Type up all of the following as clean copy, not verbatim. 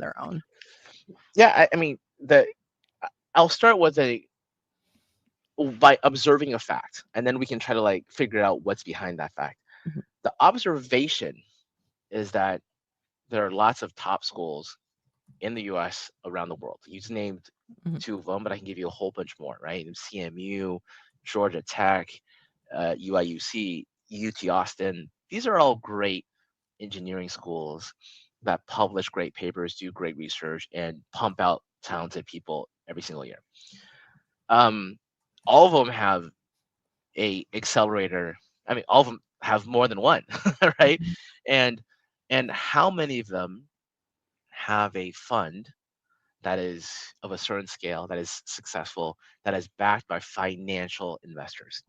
their own. Yeah, I mean, I'll start with a by observing a fact, and then we can try to like figure out what's behind that fact. Mhm, The observation is that there are lots of top schools in the U.S. around the world. You just named mhm, two of them, but I can give you a whole bunch more, right? CMU, Georgia Tech, UIUC, UT Austin. These are all great engineering schools that publish great papers, do great research, and pump out talented people every single year. Um, all of them have a accelerator. I mean, all of them have more than one, right? mhm, And how many of them have a fund that is of a certain scale, that is successful, that is backed by financial investors?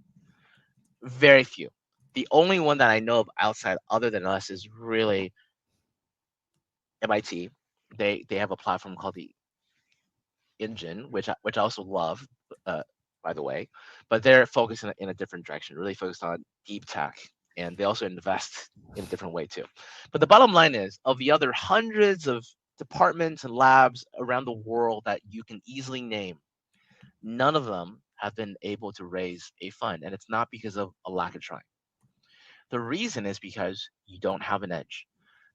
Very few. The only one that I know of outside other than us is really MIT. They have a platform called the Engine, which I also love, uh, by the way, but they're focused in a different direction, really focused on deep tech, and they also invest in a different way too. But the bottom line is, of the other hundreds of departments and labs around the world that you can easily name, none of them have been able to raise a fund, and it's not because of a lack of trying. The reason is because you don't have an edge.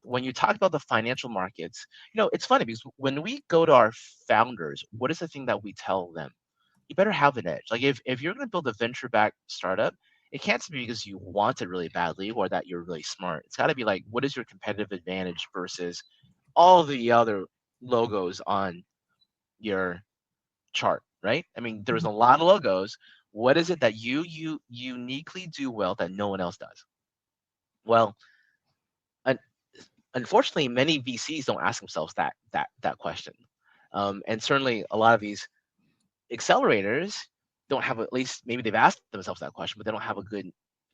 When you talk about the financial markets, it's funny because when we go to our founders, what is the thing that we tell them? You better have an edge. Like if you're going to build a venture backed startup, it can't be because you want it really badly or that you're really smart. It's got to be like, what is your competitive advantage versus all the other logos on your chart, right? I mean, there's mhm. a lot of logos. What is it that you uniquely do well that no one else does? Well, un- unfortunately, many VCs don't ask themselves that question, and certainly a lot of these accelerators don't have, at least maybe they've asked themselves that question, but they don't have a good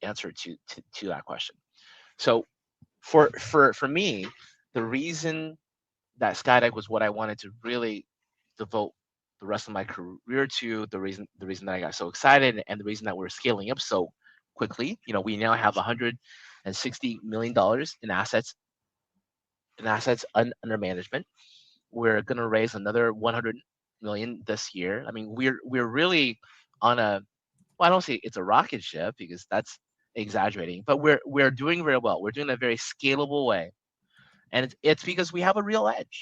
answer to that question. So for me, the reason that Skydeck was what I wanted to really devote the rest of my career to, the reason that I got so excited, and the reason that we're scaling up so quickly. We now have $160 million under management. We're going to raise another 100 million this year. I mean, we're really on a, well, I don't say it's a rocket ship because that's exaggerating, but we're doing very well. We're doing it in a very scalable way, and it's because we have a real edge.